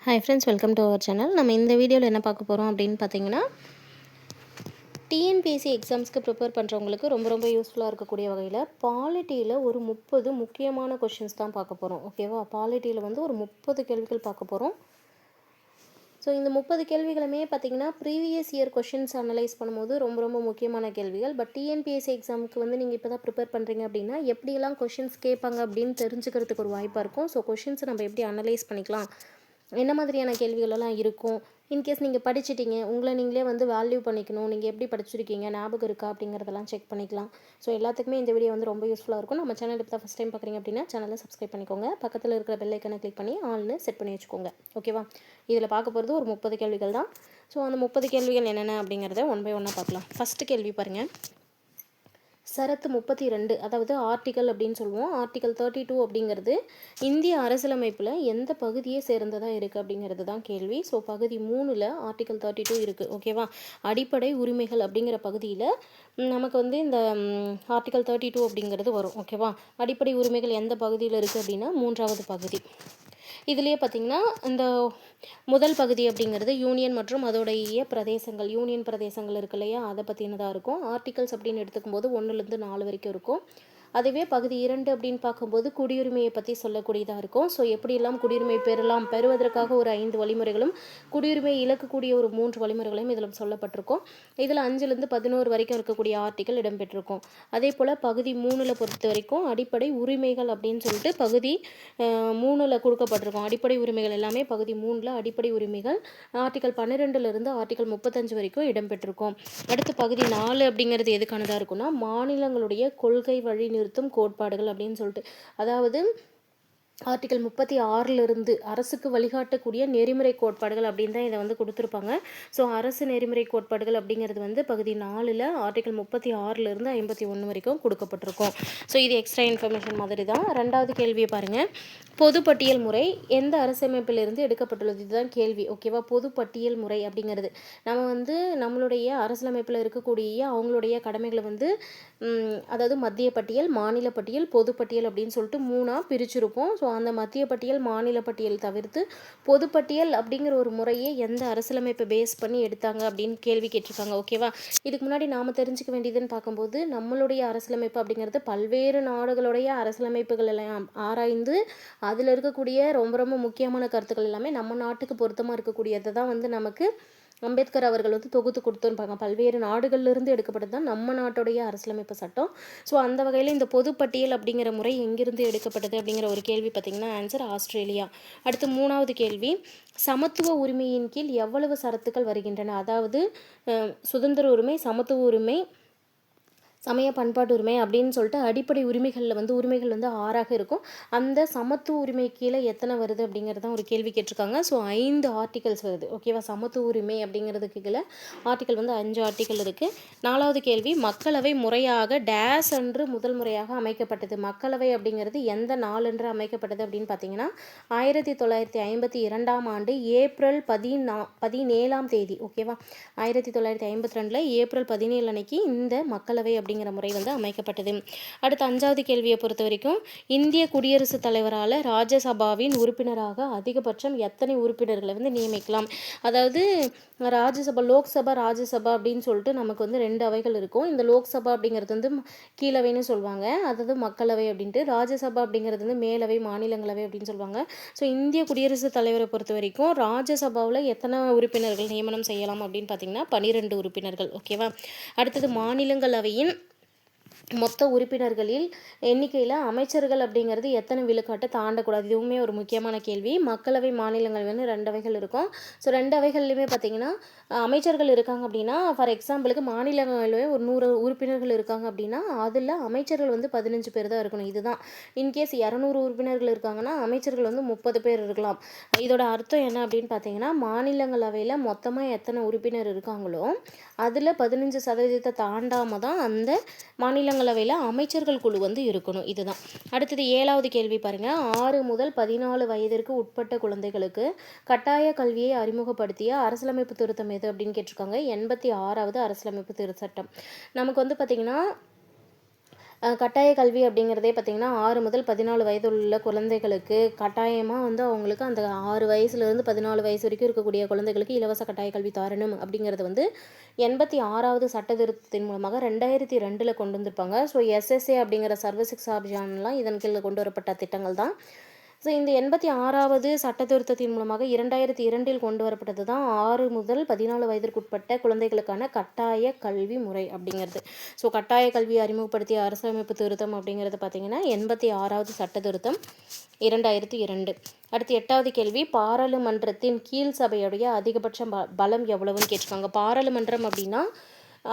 Hi friends, welcome to our channel. நம்ம இந்த வீடியோவில் என்ன பார்க்க போகிறோம் அப்படின்னு பார்த்தீங்கன்னா, டிஎன்பிஎஸ்சி எக்ஸாம்ஸ்க்கு ப்ரிப்பேர் பண்ணுறவங்களுக்கு ரொம்ப ரொம்ப யூஸ்ஃபுல்லாக இருக்கக்கூடிய வகையில் பாலிட்டியில் ஒரு 30 முக்கியமான கொஷின்ஸ் தான் பார்க்க போகிறோம். ஓகேவா? பாலிட்டியில் வந்து ஒரு 30 கேள்விகள் பார்க்க போகிறோம். ஸோ இந்த 30 கேள்விகளுமே பார்த்திங்கன்னா ப்ரீவியஸ் இயர் கொஷின்ஸ் அனலைஸ் பண்ணும்போது ரொம்ப ரொம்ப முக்கியமான கேள்விகள். பட் டிஎன்பிஎஸ்சி எக்ஸாமுக்கு வந்து நீங்கள் இப்போ தான் ப்ரிப்பேர் பண்ணுறீங்க அப்படின்னா எப்படியெல்லாம் கொஷின்ஸ் கேட்பாங்க அப்படின்னு தெரிஞ்சுக்கிறதுக்கு ஒரு வாய்ப்பாக இருக்கும். ஸோ கொஷின்ஸை நம்ம எப்படி அனலைஸ் பண்ணிக்கலாம், என்ன மாதிரியான கேள்விகளெல்லாம் இருக்கும், இன்கேஸ் நீங்கள் படிச்சிட்டிங்க, உங்களை நீங்களே வந்து வேல்யூ பண்ணிக்கணும், நீங்கள் எப்படி படிச்சிருக்கீங்க, ஞாபகம் இருக்கா அப்படிங்கிறதெல்லாம் செக் பண்ணிக்கலாம். ஸோ எல்லாத்துக்குமே இந்த வீடியோ வந்து ரொம்ப யூஸ்ஃபுல்லாக இருக்கும். நம்ம சேனல் இப்போ தான் ஃபஸ்ட் டைம் பார்க்குறீங்க அப்படின்னா சேனலை சப்ஸ்கிரைப் பண்ணிக்கோங்க. பக்கத்தில் இருக்கிற பெல் ஐக்கனை கிளிக் பண்ணி ஆல்னு செட் பண்ணி வச்சுக்கோங்க. ஓகேவா? இதில் பார்க்க போகிறது ஒரு 30 கேள்விகள் தான். ஸோ அந்த 30 கேள்விகள் என்னென்ன அப்படிங்கிறத ஒன் பை ஒன்னாக பார்க்கலாம். ஃபஸ்ட்டு கேள்வி பாருங்கள். சரத்து 32, அதாவது ஆர்டிக்கல் அப்படின்னு சொல்லுவோம். ஆர்டிக்கல் 32 அப்படிங்கிறது இந்திய அரசியலமைப்பில் எந்த பகுதியை சேர்ந்ததாக இருக்குது அப்படிங்கிறது தான் கேள்வி. ஸோ பகுதி 3ல் ஆர்டிக்கல் 32 இருக்குது. ஓகேவா? அடிப்படை உரிமைகள் அப்படிங்கிற பகுதியில் நமக்கு வந்து இந்த ஆர்டிக்கல் 32 அப்படிங்கிறது வரும். ஓகேவா? அடிப்படை உரிமைகள் எந்த பகுதியில் இருக்குது அப்படின்னா 3வது பகுதி. இதுலேயே பார்த்திங்கன்னா இந்த முதல் பகுதி அப்படிங்கிறது யூனியன் மற்றும் அதோடைய பிரதேசங்கள், யூனியன் பிரதேசங்கள் இருக்கு இல்லையா, அதை பற்றினதாக இருக்கும். ஆர்டிகல்ஸ் அப்படின்னு எடுத்துக்கும்போது 1லேருந்து 4 வரைக்கும் இருக்கும். அதுவே பகுதி 2 அப்படின்னு பார்க்கும்போது குடியுரிமையை பற்றி சொல்லக்கூடியதாக இருக்கும். ஸோ எப்படியெல்லாம் குடியுரிமை பெறலாம், பெறுவதற்காக ஒரு 5 வழிமுறைகளும், குடியுரிமை இழக்கக்கூடிய ஒரு 3 வழிமுறைகளும் இதில் சொல்லப்பட்டிருக்கும். இதில் 5லேருந்து 11 வரைக்கும் இருக்கக்கூடிய ஆர்டிக்கல் இடம்பெற்றிருக்கும். அதே போல் பகுதி 3ல் பொறுத்த வரைக்கும் அடிப்படை உரிமைகள் அப்படின்னு சொல்லிட்டு பகுதி 3ல் கொடுக்கப்பட்டிருக்கும். அடிப்படை உரிமைகள் எல்லாமே பகுதி 3ல் அடிப்படை உரிமைகள் ஆர்டிக்கல் 12லேருந்து ஆர்டிக்கல் 35 வரைக்கும் இடம்பெற்றிருக்கும். அடுத்து பகுதி 4 அப்படிங்கிறது எதுக்கானதாக இருக்குன்னா, மாநிலங்களுடைய கொள்கை வழி நிறுத்தும் கோட்பாடுகள் அப்படின்னு சொல்லிட்டு, அதாவது ஆர்டிக்கல் 36லிருந்து அரசுக்கு வழிகாட்டக்கூடிய நெறிமுறை கோட்பாடுகள் அப்படின்னு தான் இதை வந்து கொடுத்துருப்பாங்க. ஸோ அரசு நெறிமுறை கோட்பாடுகள் அப்படிங்கிறது வந்து பகுதி 4ல் ஆர்டிக்கல் 36லிருந்து 51 வரைக்கும் கொடுக்கப்பட்டிருக்கும். ஸோ இது எக்ஸ்ட்ரா இன்ஃபர்மேஷன் மாதிரி தான். 2வது கேள்வியை பாருங்கள். பொதுப்பட்டியல் முறை எந்த அரசமைப்பிலிருந்து எடுக்கப்பட்டுள்ளது? இதுதான் கேள்வி. ஓகேவா? பொதுப்பட்டியல் முறை அப்படிங்கிறது நம்ம வந்து நம்மளுடைய அரசியலமைப்பில் இருக்கக்கூடிய அவங்களுடைய கடமைகளை வந்து அதாவது மத்திய பட்டியல், மாநில பட்டியல், பொதுப்பட்டியல் அப்படின்னு சொல்லிட்டு 3ஆக பிரிச்சிருப்போம். ஸோ அந்த மத்திய பட்டியல், மாநில பட்டியல் தவிர்த்து பொதுப்பட்டியல் அப்படிங்கிற ஒரு முறையை எந்த அரசியலமைப்பை பேஸ் பண்ணி எடுத்தாங்க அப்படின்னு கேள்வி கேட்டிருக்காங்க. ஓகேவா? இதுக்கு முன்னாடி நாம் தெரிஞ்சுக்க வேண்டியதுன்னு பார்க்கும்போது நம்மளுடைய அரசியலமைப்பு அப்படிங்கிறது பல்வேறு நாடுகளுடைய அரசியலமைப்புகள் எல்லாம் ஆராய்ந்து அதில் இருக்கக்கூடிய ரொம்ப ரொம்ப முக்கியமான கருத்துக்கள் எல்லாமே நம்ம நாட்டுக்கு பொருத்தமாக இருக்கக்கூடியதை தான் வந்து நமக்கு அம்பேத்கர் அவர்கள் வந்து தொகுத்து கொடுத்துருப்பாங்க. பல்வேறு நாடுகள்லேருந்து எடுக்கப்பட்டது தான் நம்ம நாட்டுடைய அரசியலமைப்பு சட்டம். ஸோ அந்த வகையில் இந்த பொதுப்பட்டியல் அப்படிங்கிற முறை எங்கிருந்து எடுக்கப்பட்டது அப்படிங்கிற ஒரு கேள்வி பார்த்திங்கன்னா ஆன்சர் ஆஸ்திரேலியா. அடுத்து 3வது கேள்வி. சமத்துவ உரிமையின் கீழ் எவ்வளவு சரத்துக்கள் வருகின்றன? அதாவது சுதந்திர உரிமை, சமத்துவ உரிமை, சமய பண்பாட்டு உரிமை அப்படின்னு சொல்லிட்டு அடிப்படை உரிமைகளில் வந்து உரிமைகள் வந்து 6ஆக இருக்கும். அந்த சமத்துவ உரிமை கீழே எத்தனை வருது அப்படிங்கிறது தான் ஒரு கேள்வி கேட்டிருக்காங்க. ஸோ 5 ஆர்டிகல்ஸ் வருது. ஓகேவா? சமத்துவ உரிமை அப்படிங்கிறதுக்கு கீழே ஆர்டிக்கல் வந்து 5 ஆர்டிக்கல் இருக்குது. 4வது கேள்வி. மக்களவை முறையாக டேஸ் அன்று முதல் முறையாக அமைக்கப்பட்டது. மக்களவை அப்படிங்கிறது எந்த நாள் என்று அமைக்கப்பட்டது அப்படின்னு பார்த்தீங்கன்னா 1952ஆம் ஆண்டு ஏப்ரல் 17ஆம் தேதி. ஓகேவா? 1952 ஏப்ரல் 17 அன்னைக்கு இந்த மக்களவை அப்படிங்கிற முறை வந்து அமைக்கப்பட்டது. அடுத்த 5வது கேள்வியை பொறுத்த வரைக்கும் இந்திய குடியரசுத் தலைவரால் ராஜ்யசபாவின் உறுப்பினராக அதிகபட்சம் எத்தனை உறுப்பினர்களை வந்து நியமிக்கலாம்? அதாவது ராஜ்யசபா, லோக்சபா, ராஜ்யசபா அப்படின்னு சொல்லிட்டு நமக்கு வந்து 2 அவைகள் இருக்கும். இந்த லோக்சபா அப்படிங்கிறது வந்து கீழவைன்னு சொல்லுவாங்க, அதாவது மக்களவை அப்படின்ட்டு. ராஜ்யசபா அப்படிங்கிறது வந்து மேலவை, மாநிலங்களவை அப்படின்னு சொல்லுவாங்க. ஸோ இந்திய குடியரசுத் தலைவரை பொறுத்த வரைக்கும் ராஜ்யசபாவில் எத்தனை உறுப்பினர்கள் நியமனம் செய்யலாம் அப்படின்னு பார்த்தீங்கன்னா 12 உறுப்பினர்கள். ஓகேவா? அடுத்தது மாநிலங்களவையின் மொத்த உறுப்பினர்களில் எண்ணிக்கையில் அமைச்சர்கள் அப்படிங்கிறது எத்தனை விழுக்காட்டை தாண்டக்கூடாது? இதுவுமே ஒரு முக்கியமான கேள்வி. மக்களவை, மாநிலங்கள் வந்து 2 அவைகள் இருக்கும். ஸோ 2 அவைகள்லையுமே பார்த்திங்கன்னா அமைச்சர்கள் இருக்காங்க அப்படின்னா, ஃபார் எக்ஸாம்பிளுக்கு மாநிலங்களிலே ஒரு 100 உறுப்பினர்கள் இருக்காங்க அப்படின்னா அதில் அமைச்சர்கள் வந்து 15 பேர் தான் இருக்கணும். இதுதான். இன்கேஸ் 200 உறுப்பினர்கள் இருக்காங்கன்னா அமைச்சர்கள் வந்து 30 பேர் இருக்கலாம். இதோட அர்த்தம் என்ன அப்படின்னு பார்த்தீங்கன்னா, மாநிலங்களவையில் மொத்தமாக எத்தனை உறுப்பினர் இருக்காங்களோ அதில் 15% தாண்டாமல் தான் அந்த மாநிலங்களவையில் அமைச்சர்கள் குழு வந்து இருக்கணும். இதுதான். அடுத்தது 7வது கேள்வி பாருங்கள். 6 முதல் 14 வயதிற்கு உட்பட்ட குழந்தைகளுக்கு கட்டாய கல்வியை அறிமுகப்படுத்திய அரசியலமைப்பு திருத்தம் எது அப்படின்னு கேட்டிருக்காங்க. 86வது அரசியலமைப்பு திருச்சட்டம். நமக்கு வந்து பார்த்திங்கன்னா கட்டாய கல்வி அப்படிங்கிறதே பார்த்திங்கன்னா 6 முதல் 14 வயது உள்ள குழந்தைகளுக்கு கட்டாயமாக வந்து அவங்களுக்கு அந்த 6 வயசுலேருந்து 14 வயசு வரைக்கும் இருக்கக்கூடிய குழந்தைகளுக்கு இலவச கட்டாய கல்வி தரணும் அப்படிங்கிறது வந்து 86வது சட்ட திருத்தத்தின் மூலமாக 2002 கொண்டு வந்திருப்பாங்க. ஸோ எஸ்எஸ்ஏ அப்படிங்கிற சர்வ சிக்ஷா அபியான்லாம் இதன் கீழ் கொண்டு வரப்பட்ட திட்டங்கள் தான். ஸோ இந்த 86வது சட்ட திருத்தத்தின் மூலமாக 2002 கொண்டு வரப்பட்டது தான் 6 முதல் 14 வயதிற்குட்பட்ட குழந்தைகளுக்கான கட்டாய கல்வி முறை அப்படிங்கிறது. ஸோ கட்டாய கல்வி அறிமுகப்படுத்திய அரசியலமைப்பு திருத்தம் அப்படிங்கிறது பார்த்திங்கன்னா 86வது சட்ட திருத்தம் 2002. அடுத்து 8வது கேள்வி, பாராளுமன்றத்தின் கீழ் சபையுடைய அதிகபட்ச பலம் எவ்வளவுன்னு கேட்டிருக்காங்க. பாராளுமன்றம் அப்படின்னா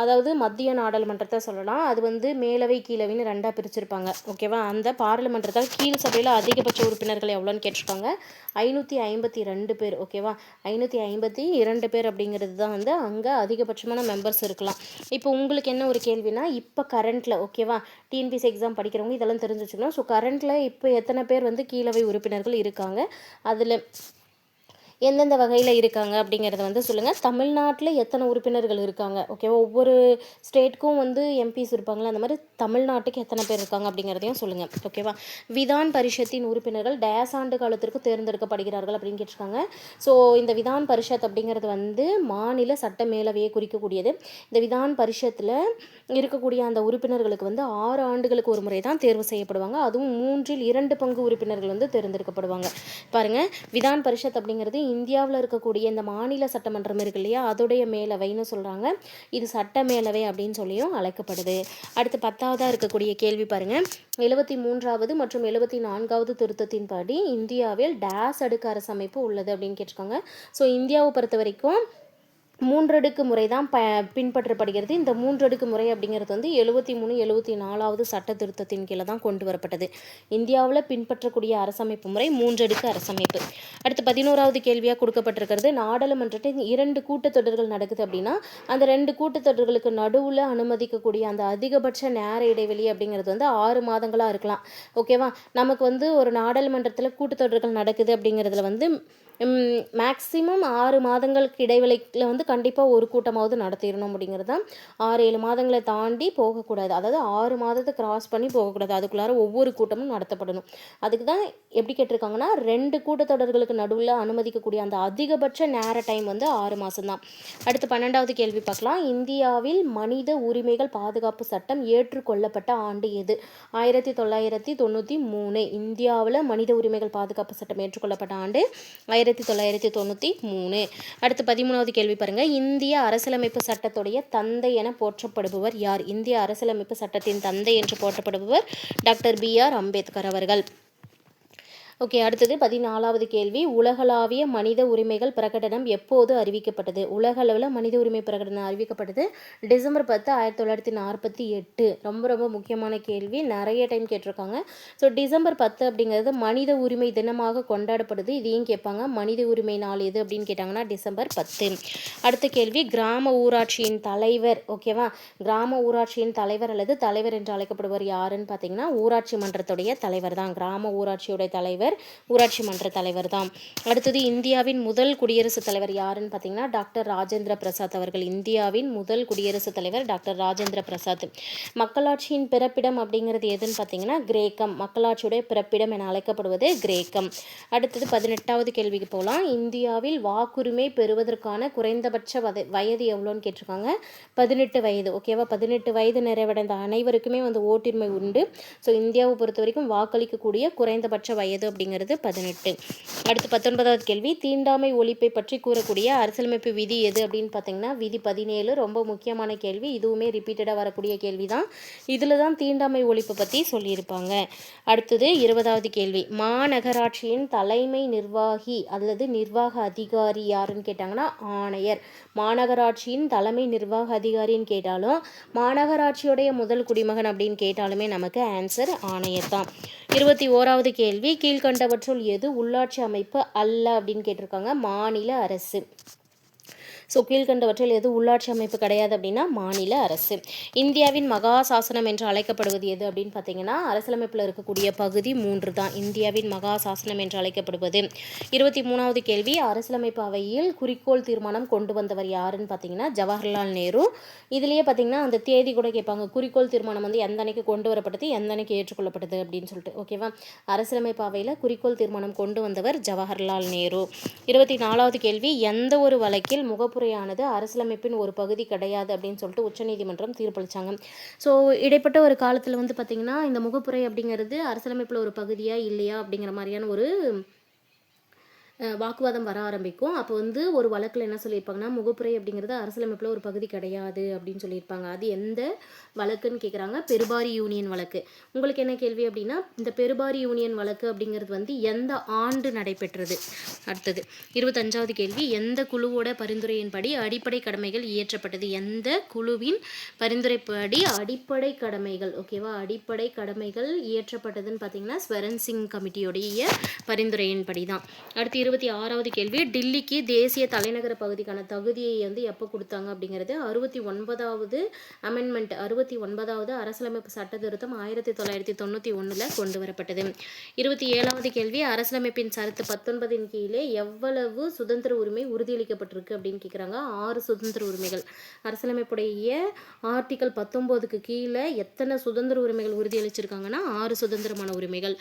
அதாவது மத்திய நாடாளுமன்றத்தை சொல்லலாம். அது வந்து மேலவை கீழவைன்னு 2ஆக பிரிச்சிருப்பாங்க. ஓகேவா? அந்த பாராளுமன்றத்தில் கீழ் சபையில் அதிகபட்ச உறுப்பினர்கள் எவ்வளோன்னு கேட்டிருக்காங்க. 552 பேர். ஓகேவா? 552 பேர் அப்படிங்கிறது தான் வந்து அங்கே அதிகபட்சமான மெம்பர்ஸ் இருக்கலாம். இப்போ உங்களுக்கு என்ன ஒரு கேள்வினா, இப்போ கரண்ட்டில் ஓகேவா டிஎன்பிஎஸ்சி எக்ஸாம் படிக்கிறவங்க இதெல்லாம் தெரிஞ்சு வச்சுக்கணும். ஸோ கரண்ட்டில் இப்போ எத்தனை பேர் வந்து கீழவை உறுப்பினர்கள் இருக்காங்க, அதில் எந்தெந்த வகையில் இருக்காங்க அப்படிங்கிறத வந்து சொல்லுங்கள். தமிழ்நாட்டில் எத்தனை உறுப்பினர்கள் இருக்காங்க, ஓகேவா? ஒவ்வொரு ஸ்டேட்டுக்கும் வந்து எம்பிஸ் இருப்பாங்களே, அந்த மாதிரி தமிழ்நாட்டுக்கு எத்தனை பேர் இருக்காங்க அப்படிங்கிறதையும் சொல்லுங்கள். ஓகேவா? விதான் பரிஷத்தின் உறுப்பினர்கள் டேஸ் ஆண்டு காலத்திற்கு தேர்ந்தெடுக்கப்படுகிறார்கள் அப்படின்னு கேட்டிருக்காங்க. ஸோ இந்த விதான் பரிஷத் அப்படிங்கிறது வந்து மாநில சட்ட மேலவையை குறிக்கக்கூடியது. இந்த விதான் பரிஷத்தில் இருக்கக்கூடிய அந்த உறுப்பினர்களுக்கு வந்து 6 ஆண்டுகளுக்கு ஒரு முறை தான் தேர்வு செய்யப்படுவாங்க. அதுவும் 2/3 உறுப்பினர்கள் வந்து தேர்ந்தெடுக்கப்படுவாங்க. பாருங்கள், விதான் பரிஷத் அப்படிங்கிறது இந்தியாவில் இருக்கக்கூடிய இந்த மாநில சட்டமன்றம் இருக்கு இல்லையா, அதோடைய மேலவைன்னு சொல்கிறாங்க. இது சட்ட மேலவை அப்படின்னு சொல்லியும் அழைக்கப்படுது. அடுத்து 10ஆவதாக இருக்கக்கூடிய கேள்வி பாருங்கள். 73வது மற்றும் 74வது திருத்தத்தின்படி இந்தியாவில் டேஸ் அடுக்கு அரசமைப்பு உள்ளது அப்படின்னு கேட்டிருக்காங்க. ஸோ இந்தியாவை பொறுத்த வரைக்கும் 3 அடுக்கு முறை தான் பின்பற்றப்படுகிறது. இந்த 3 அடுக்கு முறை அப்படிங்கிறது வந்து 73, 74வது சட்ட திருத்தத்தின் கீழே தான் கொண்டு வரப்பட்டது. இந்தியாவில் பின்பற்றக்கூடிய அரசமைப்பு முறை 3 அடுக்கு அரசமைப்பு. அடுத்து 11வது கேள்வியாக கொடுக்கப்பட்டிருக்கிறது, நாடாளுமன்றத்தின் 2 கூட்டத்தொடர்கள் நடக்குது அப்படின்னா அந்த 2 கூட்டத்தொடர்களுக்கு நடுவில் அனுமதிக்கக்கூடிய அந்த அதிகபட்ச நேர இடைவெளி அப்படிங்கிறது வந்து 6 மாதங்களாக இருக்கலாம். ஓகேவா? நமக்கு வந்து ஒரு நாடாளுமன்றத்தில் கூட்டத்தொடர்கள் நடக்குது அப்படிங்கிறதுல வந்து மேக்ஸிமம் 6 மாதங்களுக்கு இடைவெளியில் வந்து கண்டிப்பாக ஒரு கூட்டமாவது நடத்திடணும் அப்படிங்கிறது தான். 6-7 மாதங்களை தாண்டி போகக்கூடாது. அதாவது 6 மாதத்தை கிராஸ் பண்ணி போகக்கூடாது. அதுக்குள்ளார ஒவ்வொரு கூட்டமும் நடத்தப்படணும். அதுக்கு தான் எப்படி கேட்டிருக்காங்கன்னா 2 கூட்டத்தொடர்களுக்கு நடுவில் அனுமதிக்கக்கூடிய அந்த அதிகபட்ச நேர டைம் வந்து 6 மாதம் தான். அடுத்து 12வது கேள்வி பார்க்கலாம். இந்தியாவில் மனித உரிமைகள் பாதுகாப்பு சட்டம் ஏற்றுக்கொள்ளப்பட்ட ஆண்டு எது? 1993. இந்தியாவில் மனித உரிமைகள் பாதுகாப்பு சட்டம் ஏற்றுக்கொள்ளப்பட்ட ஆண்டு 1993. அடுத்து 13வது கேள்வி பாருங்க. இந்திய அரசியலமைப்பு சட்டத்துடைய தந்தை என போற்றப்படுபவர் யார்? இந்திய அரசியலமைப்பு சட்டத்தின் தந்தை என்று போற்றப்படுபவர் டாக்டர் BR அம்பேத்கர் அவர்கள். ஓகே, அடுத்தது 14வது கேள்வி. உலகளாவிய மனித உரிமைகள் பிரகடனம் எப்போது அறிவிக்கப்பட்டது? உலகளவில் மனித உரிமை பிரகடனம் அறிவிக்கப்பட்டது டிசம்பர் 10, 1948. ரொம்ப ரொம்ப முக்கியமான கேள்வி, நிறைய டைம் கேட்டிருக்காங்க. ஸோ டிசம்பர் 10 அப்படிங்கிறது மனித உரிமை தினமாக கொண்டாடப்படுது. இதையும் கேட்பாங்க. மனித உரிமை நாள் எது அப்படின்னு கேட்டாங்கன்னா டிசம்பர் 10. அடுத்த கேள்வி, கிராம ஊராட்சியின் தலைவர். ஓகேவா? கிராம ஊராட்சியின் தலைவர் அல்லது தலைவர் என்று அழைக்கப்படுவர் யாருன்னு பார்த்தீங்கன்னா ஊராட்சி மன்றத்துடைய தலைவர் தான். கிராம ஊராட்சியுடைய தலைவர் ஊராட்சி மன்ற தலைவர் தான். அடுத்தது, இந்தியாவின் முதல் குடியரசுத் தலைவர் யாருன்னு பார்த்தீங்கன்னா டாக்டர் ராஜேந்திர பிரசாத் அவர்கள். இந்தியாவின் முதல் குடியரசுத் தலைவர் டாக்டர் ராஜேந்திர பிரசாத். மக்களாட்சியின் பிறப்பிடம் அப்படிங்கிறது எதுன்னு பார்த்தீங்கன்னா கிரேக்கம். மக்களாட்சியுடைய பிறப்பிடம் என அழைக்கப்படுவது கிரேக்கம். அடுத்தது 18வது கேள்விக்கு போகலாம். இந்தியாவில் வாக்குரிமை பெறுவதற்கான குறைந்தபட்ச வயது எவ்வளோன்னு கேட்டிருக்காங்க. 18 வயது. ஓகேவா? 18 வயது நிறைவடைந்த அனைவருக்குமே வந்து ஓட்டுரிமை உண்டு. ஸோ இந்தியாவை பொறுத்த வரைக்கும் வாக்களிக்கக்கூடிய குறைந்தபட்ச வயது அப்படிங்கிறது 18. அடுத்து 19வது கேள்வி. தீண்டாமை ஒழிப்பை பற்றி கூறக்கூடிய அரசியலமைப்பு விதி எது அப்படின்னு பார்த்தீங்கன்னா விதி 17. ரொம்ப முக்கியமான கேள்வி. இதுவுமே ரிப்பீட்டடாக வரக்கூடிய கேள்வி தான். இதில் தான் தீண்டாமை ஒழிப்பை பற்றி சொல்லியிருப்பாங்க. அடுத்தது 20வது கேள்வி. மாநகராட்சியின் தலைமை நிர்வாகி அல்லது நிர்வாக அதிகாரி யாருன்னு கேட்டாங்கன்னா ஆணையர். மாநகராட்சியின் தலைமை நிர்வாக அதிகாரின்னு கேட்டாலும் மாநகராட்சியுடைய முதல் குடிமகன் அப்படின்னு கேட்டாலுமே நமக்கு ஆன்சர் ஆணையர் தான். 21வது கேள்வி. கீழ்கண்டவற்றுள் எது உள்ளாட்சி அமைப்பு அல்ல அப்படின்னு கேட்டிருக்காங்க. மாநில அரசு. ஸோ கீழ்கண்டவற்றில் எது உள்ளாட்சி அமைப்பு கிடையாது அப்படின்னா மாநில அரசு. இந்தியாவின் மகா சாசனம் என்று அழைக்கப்படுவது எது அப்படின்னு பார்த்தீங்கன்னா அரசியலமைப்பில் இருக்கக்கூடிய பகுதி 3 தான் இந்தியாவின் மகா சாசனம் என்று அழைக்கப்படுவது. 23வது கேள்வி, அரசியலமைப்பு அவையில் குறிக்கோள் தீர்மானம் கொண்டு வந்தவர் யாருன்னு பார்த்தீங்கன்னா ஜவஹர்லால் நேரு. இதுலேயே பார்த்தீங்கன்னா அந்த தேதி கூட கேட்பாங்க, குறிக்கோள் தீர்மானம் வந்து எந்த அன்னைக்கு கொண்டு வரப்பட்டது, எந்த அன்னைக்கு ஏற்றுக்கொள்ளப்பட்டது அப்படின்னு சொல்லிட்டு. ஓகேவா, அரசியலமைப்பு அவையில் குறிக்கோள் தீர்மானம் கொண்டு வந்தவர் ஜவஹர்லால் நேரு. 24வது கேள்வி, எந்த ஒரு வழக்கில் முகப்புரையானது அரசியலமைப்பின் ஒரு பகுதி கிடையாது அப்படின்னு சொல்லிட்டு உச்சநீதிமன்றம் தீர்ப்பளித்தாங்க. ஸோ இடைப்பட்ட ஒரு காலத்தில் வந்து பார்த்திங்கன்னா இந்த முகப்புரை அப்படிங்கிறது அரசியலமைப்பில் ஒரு பகுதியா இல்லையா அப்படிங்கிற மாதிரியான ஒரு வாக்குவாதம் வர ஆரம்பிக்கும். அப்போ வந்து ஒரு வழக்கில் என்ன சொல்லியிருப்பாங்கன்னா முகப்புரை அப்படிங்கிறது அரசியலமைப்பில் ஒரு பகுதி கிடையாது அப்படின்னு சொல்லியிருப்பாங்க. அது எந்த வழக்குன்னு கேட்குறாங்க, பெருபாரி யூனியன் வழக்கு. உங்களுக்கு என்ன கேள்வி அப்படின்னா இந்த பெருபாரி யூனியன் வழக்கு அப்படிங்கிறது வந்து எந்த ஆண்டு நடைபெற்றது. அடுத்தது 25வது கேள்வி, எந்த குழுவோட பரிந்துரையின்படி அடிப்படை கடமைகள் இயற்றப்பட்டது. எந்த குழுவின் பரிந்துரைப்படி அடிப்படை கடமைகள், ஓகேவா, அடிப்படை கடமைகள் இயற்றப்பட்டதுன்னு பார்த்தீங்கன்னா ஸ்வரன் சிங் கமிட்டியோடைய பரிந்துரையின்படி தான். அடுத்து 26வது கேள்வி, டில்லிக்கு தேசிய தலைநகர பகுதிக்கான தகுதியை வந்து எப்போ கொடுத்தாங்க அப்படிங்கிறது 69வது அமெண்ட்மெண்ட், 69வது அரசியலமைப்பு சட்ட திருத்தம் 1991 கொண்டு வரப்பட்டது. 27வது கேள்வி, அரசியலமைப்பின் சரத்து 19 கீழே எவ்வளவு சுதந்திர உரிமை உறுதியளிக்கப்பட்டிருக்கு அப்படின்னு கேட்குறாங்க. 6 சுதந்திர உரிமைகள். அரசியலமைப்புடைய ஆர்டிகல் 19க்கு கீழே எத்தனை சுதந்திர உரிமைகள் உறுதியளிச்சிருக்காங்கன்னா 6 சுதந்திரமான உரிமைகள்.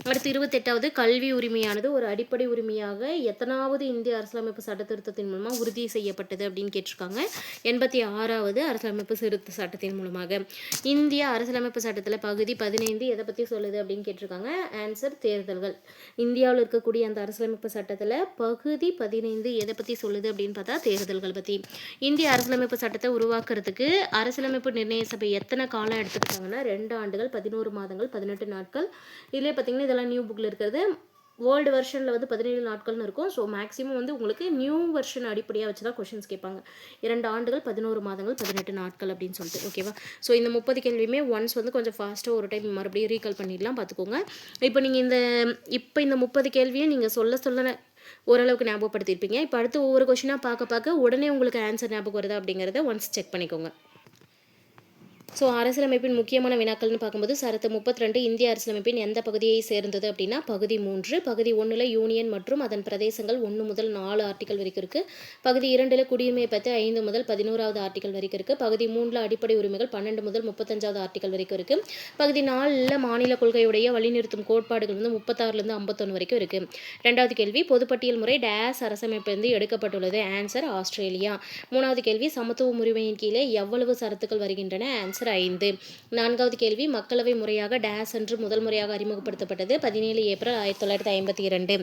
அடுத்து 28வது, கல்வி உரிமையானது ஒரு அடிப்படை உரிமையாக எத்தனாவது இந்திய அரசியலமைப்பு சட்ட திருத்தத்தின் மூலமாக உறுதி செய்யப்பட்டது அப்படின்னு கேட்டிருக்காங்க. 86வது அரசியலமைப்பு திருத்த சட்டத்தின் மூலமாக. இந்திய அரசியலமைப்பு சட்டத்தில் பகுதி 15 எதை பற்றி சொல்லுது அப்படின்னு கேட்டிருக்காங்க. ஆன்சர் தேர்தல்கள். இந்தியாவில் இருக்கக்கூடிய அந்த அரசியலமைப்பு சட்டத்தில் பகுதி 15 எதை பற்றி சொல்லுது அப்படின்னு பார்த்தா தேர்தல்கள் பற்றி. இந்திய அரசியலமைப்பு சட்டத்தை உருவாக்குறதுக்கு அரசியலமைப்பு நிர்ணய சபை எத்தனை காலம் எடுத்துக்கிட்டாங்கன்னா 2 ஆண்டுகள் 11 மாதங்கள் 18 நாட்கள். இதிலே பார்த்தீங்கன்னா இதெல்லாம் நியூ புக்கில் இருக்கிறது. ஓல்டு வெர்ஷனில் வந்து 17 நாட்கள்னு இருக்கும். ஸோ மேக்ஸிமம் வந்து உங்களுக்கு நியூ வெர்ஷன் அடிப்படையாக வச்சு தான் கொஷின்ஸ் கேட்பாங்க. 2 ஆண்டுகள் 11 மாதங்கள் 18 நாட்கள் அப்படின்னு சொல்லிட்டு. ஓகேவா, ஸோ இந்த 30 கேள்வியுமே ஒன்ஸ் வந்து கொஞ்சம் ஃபாஸ்ட்டாக ஒரு டைம் மறுபடியும் ரீகால் பண்ணிடலாம், பார்த்துக்கோங்க. இப்போ நீங்கள் இந்த 30 கேள்வியை நீங்கள் சொல்ல ஓரளவுக்கு ஞாபகப்படுத்தியிருப்பீங்க. இப்போ அடுத்து ஒவ்வொரு கொஷினாக பார்க்க உடனே உங்களுக்கு ஆன்சர் ஞாபகம் வருதா அப்படிங்கிறத ஒன்ஸ் செக் பண்ணிக்கோங்க. ஸோ அரசியலமைப்பின் முக்கியமான வினாக்கள்னு பார்க்கும்போது சரத்து 32 இந்திய அரசியலமைப்பின் எந்த பகுதியை சேர்ந்தது அப்படின்னா பகுதி 3. பகுதி 1 யூனியன் மற்றும் அதன் பிரதேசங்கள் 1 முதல் 4 ஆர்டிகல் வரைக்கும் இருக்குது. பகுதி 2 குடியுரிமை பற்றி 5 முதல் 11வது ஆர்டிகல் வரைக்கும் இருக்குது. பகுதி 3 அடிப்படை உரிமைகள் 12 முதல் 35வது ஆர்டிகல் வரைக்கும் இருக்குது. பகுதி 4 மாநில கொள்கையுடைய வழிநிறுத்தும் கோட்பாடுகள் வந்து 36லேருந்து 51 வரைக்கும் இருக்குது. 2வது கேள்வி, பொதுப்பட்டியல் முறை டேஸ் அரசமைப்பிலிருந்து எடுக்கப்பட்டுள்ளது. Answer Australia. 3வது கேள்வி, சமத்துவ உரிமையின் கீழே எவ்வளவு சரத்துக்கள் வருகின்றன. ஆன்சர் 5. 4வது கேள்வி, மக்களவை முறையாக டேஸ் என்று முதல் முறையாக அறிமுகப்படுத்தப்பட்டது. 17 ஏப்ரல் 1952.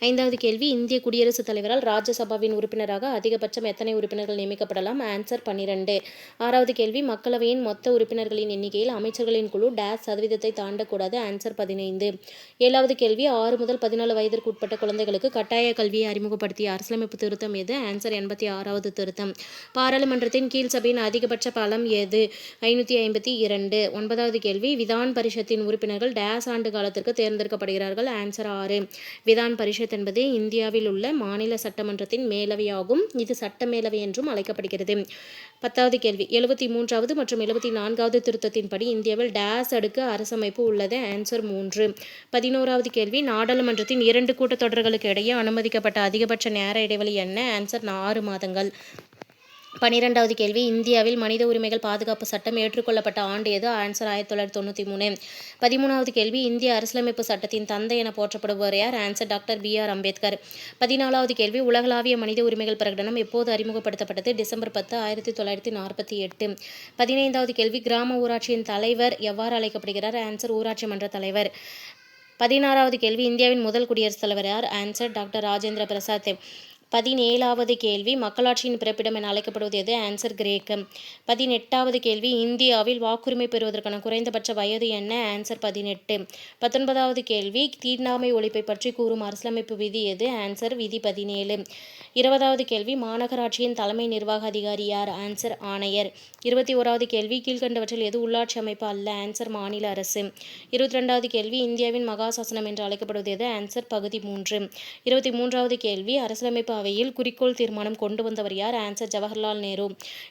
5வது கேள்வி, இந்திய குடியரசுத் தலைவரால் ராஜ்யசபாவின் உறுப்பினராக அதிகபட்சம் எத்தனை உறுப்பினர்கள் நியமிக்கப்படலாம். ஆன்சர் 12. 6வது கேள்வி, மக்களவையின் மொத்த உறுப்பினர்களின் எண்ணிக்கையில் அமைச்சர்களின் குழு டேஸ் சதவீதத்தை தாண்டக்கூடாது. ஆன்சர் 15. 7வது கேள்வி, 6 முதல் 14 வயதிற்கு உட்பட்ட குழந்தைகளுக்கு கட்டாய கல்வியை அறிமுகப்படுத்திய அரசியலமைப்பு திருத்தம் எது. ஆன்சர் 86வது திருத்தம். பாராளுமன்றத்தின் கீழ் சபையின் அதிகபட்ச பலம் எது. 552. 9வது கேள்வி, விதான் பரிஷத்தின் உறுப்பினர்கள் டேஸ் ஆண்டு காலத்திற்கு தேர்ந்தெடுக்கப்படுகிறார்கள். ஆன்சர் 6. விதான் பரிஷத் என்பது இந்தியாவில் உள்ள மாநில சட்டமன்றத்தின் மேலவையாகும். இது சட்ட மேலவை என்றும் அழைக்கப்படுகிறது. 10வது கேள்வி, 73வது மற்றும் 74வது திருத்தத்தின்படி இந்தியாவில் டேஸ் அடுக்கு அரசமைப்பு உள்ளது. ஆன்சர் 3. 11வது கேள்வி, நாடாளுமன்றத்தின் 2 கூட்டத்தொடர்களுக்கு இடையே அனுமதிக்கப்பட்ட அதிகபட்ச நேர இடைவெளி என்ன. ஆன்சர் 6 மாதங்கள். 12வது கேள்வி, இந்தியாவில் மனித உரிமைகள் பாதுகாப்பு சட்டம் ஏற்றுக்கொள்ளப்பட்ட ஆண்டு எது. ஆன்சர் 1993. 13வது கேள்வி, இந்திய அரசியலமைப்பு சட்டத்தின் தந்தை என போற்றப்படுபவர் யார். Answer doctor B.R. அம்பேத்கர். 14வது கேள்வி, உலகளாவிய மனித உரிமைகள் பிரகடனம் எப்போது அறிமுகப்படுத்தப்பட்டது. டிசம்பர் 10, 1948. 15வது கேள்வி, கிராம ஊராட்சியின் தலைவர் எவ்வாறு அழைக்கப்படுகிறார். ஆன்சர் ஊராட்சி மன்ற தலைவர். 16வது கேள்வி, இந்தியாவின் முதல் குடியரசுத் தலைவர் யார். Answer doctor Rajendra Prasad. 17வது கேள்வி, மக்களாட்சியின் பிறப்பிடம் என அழைக்கப்படுவது எது. ஆன்சர் கிரேக்கம். 18வது கேள்வி, இந்தியாவில் வாக்குரிமை பெறுவதற்கான குறைந்தபட்ச வயது என்ன. ஆன்சர் 18. 19வது கேள்வி, தீண்டாமை ஒழிப்பை பற்றி கூறும் அரசியலமைப்பு விதி எது. ஆன்சர் விதி 17. 20வது கேள்வி, மாநகராட்சியின் தலைமை நிர்வாக அதிகாரி யார். ஆன்சர் ஆணையர். 21வது கேள்வி, கீழ்கண்டவற்றில் எது உள்ளாட்சி அமைப்பு அல்ல. ஆன்சர் மாநில அரசு. 22வது கேள்வி, இந்தியாவின் மகா சாசனம் என்று அழைக்கப்படுவது எது. ஆன்சர் பகுதி 3. 23வது கேள்வி, அரசியலமைப்பு அவையில் குறிக்கோள் தீர்மானம் கொண்டு வந்தவர் யார்? ஆன்சர் ஜவஹர்லால் நேரு.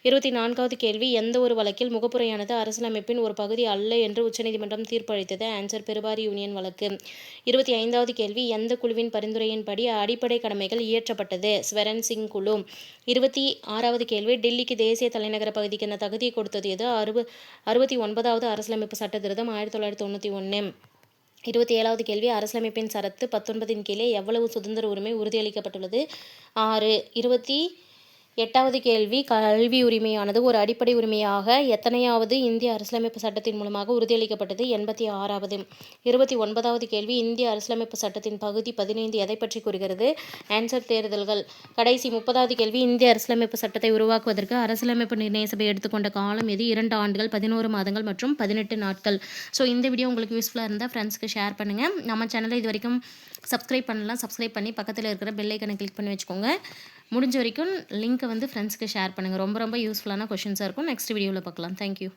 24வது கேள்வி, எந்த ஒரு வழக்கில் முகப்புரையானது அரசியலமைப்பின் ஒரு பகுதி அல்ல என்று உச்சநீதிமன்றம் தீர்ப்பளித்தது? ஆன்சர் பெருவாரி யூனியன் வழக்கு. 25வது கேள்வி, எந்த குழுவின் பரிந்துரையின்படி அடிப்படை கடமைகள் இயற்றப்பட்டது? ஸ்வரன் சிங் குழு. 26வது கேள்வி, டில்லிக்கு தேசிய தலைநகர பகுதிக்கு என தகுதியை கொடுத்தது எது? 69வது அரசியலமைப்பு சட்ட திருத்தம் 1991. 27வது கேள்வி, அரசியலமைப்பின் சரத்து 19 கீழே எவ்வளவு சுதந்திர உரிமை உறுதியளிக்கப்பட்டுள்ளது? 6. 28வது கேள்வி, கல்வி உரிமையானது ஒரு அடிப்படை உரிமையாக எத்தனையாவது இந்திய அரசியலமைப்பு சட்டத்தின் மூலமாக உறுதியளிக்கப்பட்டது? 86வது. 29வது கேள்வி, இந்திய அரசியலமைப்பு சட்டத்தின் பகுதி 15 எதை பற்றி கூறுகிறது? ஆன்சர் தேர்தல்கள். கடைசி 30வது கேள்வி, இந்திய அரசியலமைப்பு சட்டத்தை உருவாக்குவதற்கு அரசியலமைப்பு நிர்ணய சபை எடுத்துக்கொண்ட காலம் எது? 2 ஆண்டுகள், 11 மாதங்கள் மற்றும் 18 நாட்கள். ஸோ இந்த வீடியோ உங்களுக்கு யூஸ்ஃபுல்லாக இருந்தால் ஃப்ரெண்ட்ஸ்க்கு ஷேர் பண்ணுங்கள். நம்ம சேனலை இது வரைக்கும் சப்ஸ்கிரைப் பண்ணலாம், சப்ஸ்கிரைப் பண்ணி பக்கத்தில் இருக்கிற பெல் ஐக்கனை கிளிக் பண்ணி வச்சுக்கோங்க. முடிஞ்ச வரைக்கும் லிங்க்கை வந்து ஃப்ரெண்ட்ஸ்க்கு ஷேர் பண்ணுங்கள். ரொம்ப ரொம்ப யூஸ்ஃபுல்லான கொஷின்ஸாக இருக்கும். நெக்ஸ்ட் வீடியோவில் பார்க்கலாம். தேங்க்யூ.